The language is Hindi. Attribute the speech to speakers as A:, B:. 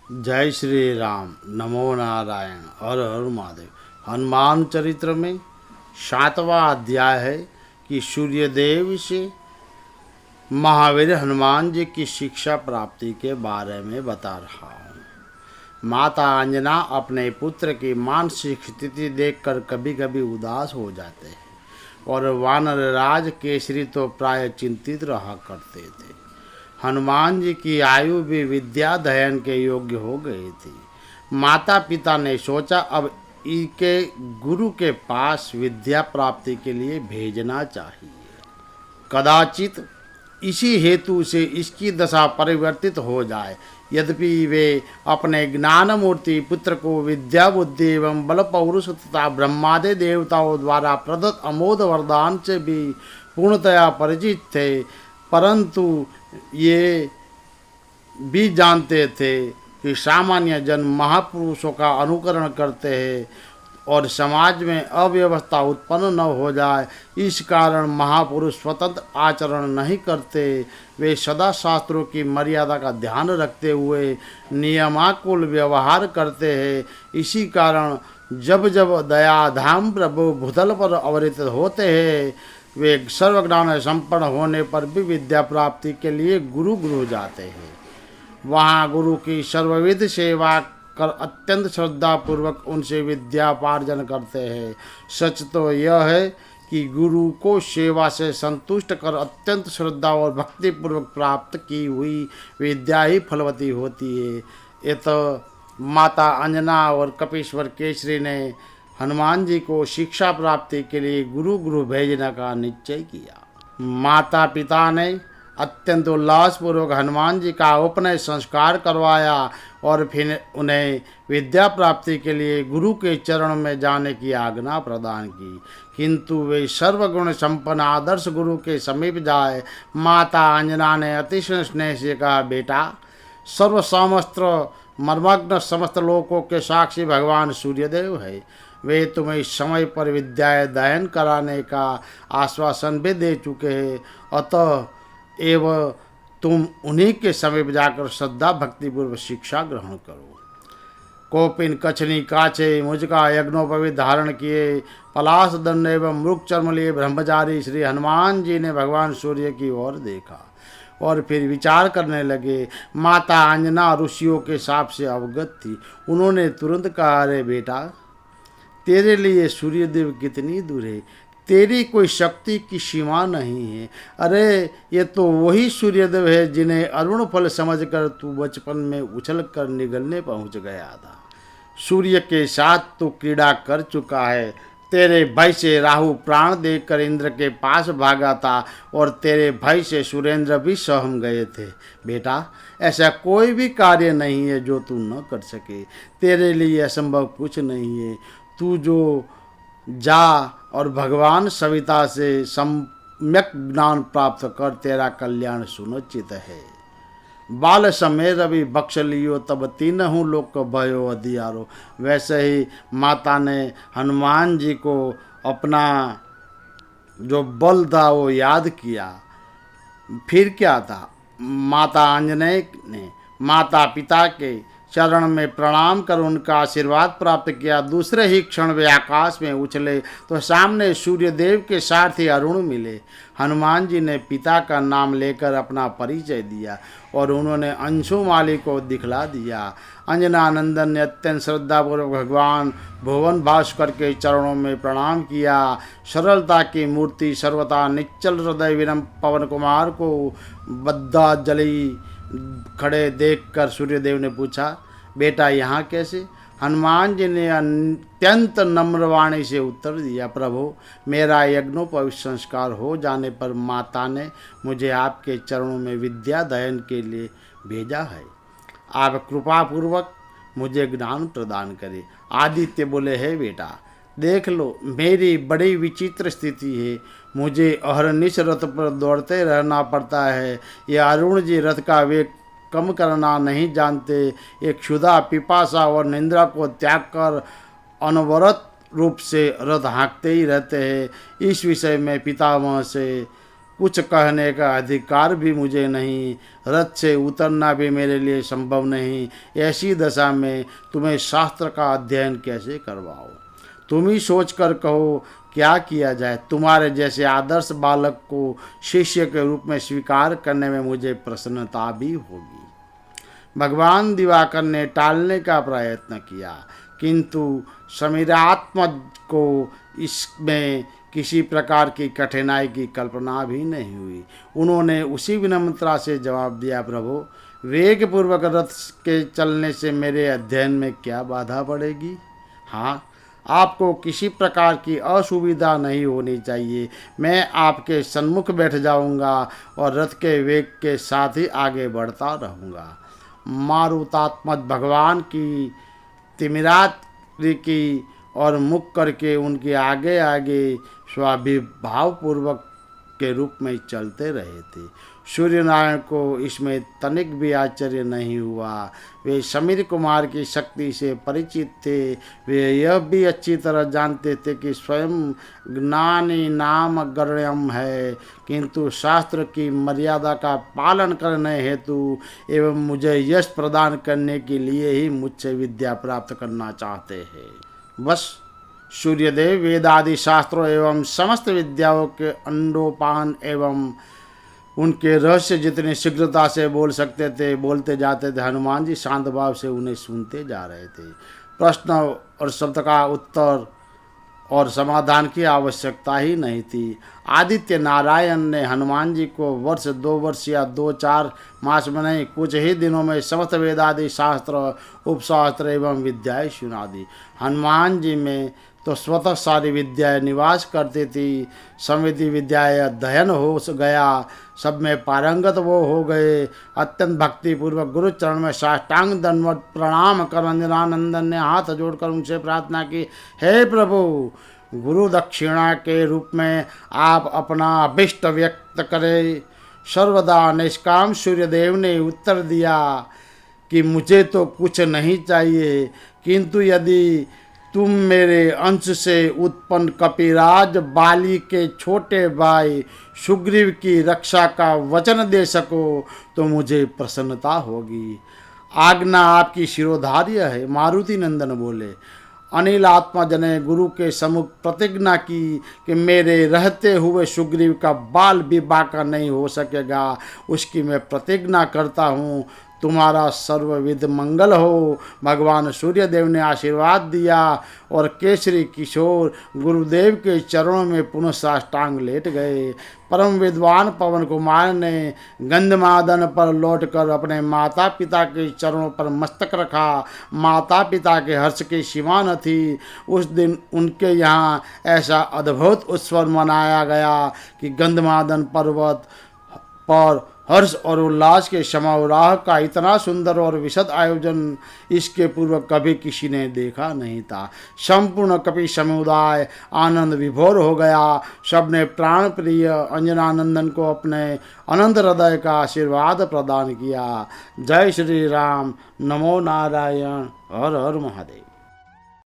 A: जय श्री राम। नमो नारायण। हर हर महादेव। हनुमान चरित्र में 7वां अध्याय है कि सूर्यदेव से महावीर हनुमान जी की शिक्षा प्राप्ति के बारे में बता रहा हूँ। माता अंजना अपने पुत्र की मानसिक स्थिति देखकर कभी कभी उदास हो जाते हैं और वानर राज केसरी तो प्राय चिंतित रहा करते थे। हनुमान जी की आयु भी विद्या अध्ययन के योग्य हो गई थी। माता पिता ने सोचा अब इनके गुरु के पास विद्या प्राप्ति के लिए भेजना चाहिए। कदाचित इसी हेतु से इसकी दशा परिवर्तित हो जाए। यद्यपि वे अपने ज्ञान मूर्ति पुत्र को विद्या बुद्धि एवं बल पौरुष तथा ब्रह्मादि देवताओं द्वारा प्रदत्त अमोघ वरदान से भी पूर्णतया परिचित थे, परंतु ये भी जानते थे कि सामान्य जन महापुरुषों का अनुकरण करते हैं और समाज में अव्यवस्था उत्पन्न न हो जाए, इस कारण महापुरुष स्वतंत्र आचरण नहीं करते। वे सदा शास्त्रों की मर्यादा का ध्यान रखते हुए नियमानुकूल व्यवहार करते हैं। इसी कारण जब जब दयाधाम प्रभु भूतल पर अवतरित होते हैं, वे सर्वज्ञान संपन्न होने पर भी विद्या प्राप्ति के लिए गुरु जाते हैं। वहाँ गुरु की सर्वविध सेवा कर अत्यंत श्रद्धापूर्वक उनसे विद्यापार्जन करते हैं। सच तो यह है कि गुरु को सेवा से संतुष्ट कर अत्यंत श्रद्धा और भक्तिपूर्वक प्राप्त की हुई विद्या ही फलवती होती है। ये तो माता अंजना और कपीश्वर केसरी ने हनुमान जी को शिक्षा प्राप्ति के लिए गुरु भेजने का निश्चय किया। माता पिता ने अत्यंत उल्लासपूर्वक हनुमान जी का उपनयन संस्कार करवाया और फिर उन्हें विद्या प्राप्ति के लिए गुरु के चरण में जाने की आज्ञा प्रदान की। किंतु वे सर्वगुण संपन्न आदर्श गुरु के समीप जाए। माता अंजना ने अतिशय स्नेह से कहा, बेटा, सर्वसमस्त्र मर्मग्न समस्त लोकों के साक्षी भगवान सूर्यदेव है। वे तुम्हें समय पर विद्या अध्ययन कराने का आश्वासन भी दे चुके हैं, अतः एवं तुम उन्हीं के समीप जाकर श्रद्धा भक्तिपूर्वक शिक्षा ग्रहण करो। कोपिन कछनी काछे मुझका यज्ञोपवीत धारण किए पलाश दंड एवं मृग चर्म लिए ब्रह्मचारी श्री हनुमान जी ने भगवान सूर्य की ओर देखा और फिर विचार करने लगे। माता अंजना ऋषियों के शाप से अवगत थी। उन्होंने तुरंत कहा, अरे बेटा, तेरे लिए सूर्यदेव कितनी दूर है, तेरी कोई शक्ति की सीमा नहीं है। अरे ये तो वही सूर्यदेव है जिन्हें अरुण फल समझकर तू बचपन में उछल कर निगलने पहुंच गया था। सूर्य के साथ तू क्रीड़ा कर चुका है। तेरे भय से राहु प्राण देकर इंद्र के पास भागा था और तेरे भय से सुरेंद्र भी सहम गए थे। बेटा, ऐसा कोई भी कार्य नहीं है जो तू न कर सके। तेरे लिए असंभव कुछ नहीं है। तू जो जा और भगवान सविता से सम्यक ज्ञान प्राप्त कर, तेरा कल्याण सुनिश्चित है। बाल समय रवि बख्श लियो तब तीनहु लोक को भयो अधियारो। वैसे ही माता ने हनुमान जी को अपना जो बल था वो याद किया। फिर क्या था, माता अंजना ने माता पिता के चरण में प्रणाम कर उनका आशीर्वाद प्राप्त किया। दूसरे ही क्षण वे आकाश में उछले तो सामने सूर्यदेव के सारथी अरुण मिले। हनुमान जी ने पिता का नाम लेकर अपना परिचय दिया और उन्होंने अंशुमाली को दिखला दिया। अंजना नंदन ने अत्यंत श्रद्धापूर्वक भगवान भुवन भास्कर के चरणों में प्रणाम किया। सरलता की मूर्ति सर्वथा निश्चल हृदय विनम्र पवन कुमार को बद्धा जली खड़े देखकर सूर्यदेव ने पूछा, बेटा, यहाँ कैसे? हनुमान जी ने अत्यंत नम्र वाणी से उत्तर दिया, प्रभु, मेरा यज्ञोपवीत संस्कार हो जाने पर माता ने मुझे आपके चरणों में विद्या अध्ययन के लिए भेजा है। आप कृपा पूर्वक मुझे ज्ञान प्रदान करें। आदित्य बोले, है बेटा, देख लो, मेरी बड़ी विचित्र स्थिति है। मुझे अहरनिश रथ पर दौड़ते रहना पड़ता है। ये अरुण जी रथ का वेग कम करना नहीं जानते। एक क्षुधा, पिपासा और निंद्रा को त्याग कर अनवरत रूप से रथ हाँकते ही रहते हैं। इस विषय में पितामह से कुछ कहने का अधिकार भी मुझे नहीं, रथ से उतरना भी मेरे लिए संभव नहीं। ऐसी दशा में तुम्हें शास्त्र का अध्ययन कैसे करवाओ? तुम ही सोच कर कहो क्या किया जाए। तुम्हारे जैसे आदर्श बालक को शिष्य के रूप में स्वीकार करने में मुझे प्रसन्नता भी होगी। भगवान दिवाकर ने टालने का प्रयत्न किया, किंतु समीरात्मज को इसमें किसी प्रकार की कठिनाई की कल्पना भी नहीं हुई। उन्होंने उसी विनम्रता से जवाब दिया, प्रभु, वेग पूर्वक रथ के चलने से मेरे अध्ययन में क्या बाधा पड़ेगी? हाँ, आपको किसी प्रकार की असुविधा नहीं होनी चाहिए। मैं आपके सन्मुख बैठ जाऊंगा और रथ के वेग के साथ ही आगे बढ़ता रहूंगा। मारुतात्मज भगवान की तिमिरात की और मुख करके उनके आगे आगे स्वाभिभावपूर्वक के रूप में चलते रहे थे। सूर्य नारायण को इसमें तनिक भी आश्चर्य नहीं हुआ। वे समीर कुमार की शक्ति से परिचित थे। वे यह भी अच्छी तरह जानते थे कि स्वयं ज्ञानी नाम गण्यम है, किंतु शास्त्र की मर्यादा का पालन करने हेतु एवं मुझे यश प्रदान करने के लिए ही मुझसे विद्या प्राप्त करना चाहते हैं। बस सूर्यदेव वेदादि शास्त्रों एवं समस्त विद्याओं के अंडोपान एवं उनके रहस्य जितनी शीघ्रता से बोल सकते थे बोलते जाते थे। हनुमान जी शांत भाव से उन्हें सुनते जा रहे थे। प्रश्न और शब्द का उत्तर और समाधान की आवश्यकता ही नहीं थी। आदित्य नारायण ने हनुमान जी को वर्ष 2 वर्ष या 2-4 मास में नहीं, कुछ ही दिनों में समस्त वेदादि शास्त्र, उपशास्त्र एवं विद्याएं सुना दी। हनुमान जी में तो स्वतः सारी विद्याएं निवास करती थी। संविधि विद्याएं अध्ययन हो गया, सब में पारंगत वो हो गए। अत्यंत भक्तिपूर्वक गुरु चरण में साष्टांग दंडवत प्रणाम कर अंजनानंदन ने हाथ जोड़कर उनसे प्रार्थना की, हे प्रभु, गुरु दक्षिणा के रूप में आप अपना अभिष्ट व्यक्त करें। सर्वदा निष्काम सूर्यदेव ने उत्तर दिया कि मुझे तो कुछ नहीं चाहिए, किंतु यदि तुम मेरे अंश से उत्पन्न कपिराज बाली के छोटे भाई सुग्रीव की रक्षा का वचन दे सको तो मुझे प्रसन्नता होगी। आज्ञा आपकी शिरोधार्य है। मारुति नंदन बोले। अनिल आत्मज ने गुरु के सम्मुख प्रतिज्ञा की कि मेरे रहते हुए सुग्रीव का बाल विवाह का नहीं हो सकेगा। उसकी मैं प्रतिज्ञा करता हूँ। तुम्हारा सर्वविध मंगल हो। भगवान सूर्यदेव ने आशीर्वाद दिया और केसरी किशोर गुरुदेव के चरणों में पुनः साष्टांग लेट गए। परम विद्वान पवन कुमार ने गंधमादन पर लौटकर अपने माता पिता के चरणों पर मस्तक रखा। माता पिता के हर्ष की सीमा न थी। उस दिन उनके यहाँ ऐसा अद्भुत उत्सव मनाया गया कि गंधमादन पर्वत पर हर्ष और उल्लास के समारोह का इतना सुंदर और विशद आयोजन इसके पूर्व कभी किसी ने देखा नहीं था। संपूर्ण कपि समुदाय आनंद विभोर हो गया। सबने प्राण प्रिय अंजनानंदन को अपने अनंत हृदय का आशीर्वाद प्रदान किया। जय श्री राम। नमो नारायण। हर हर महादेव।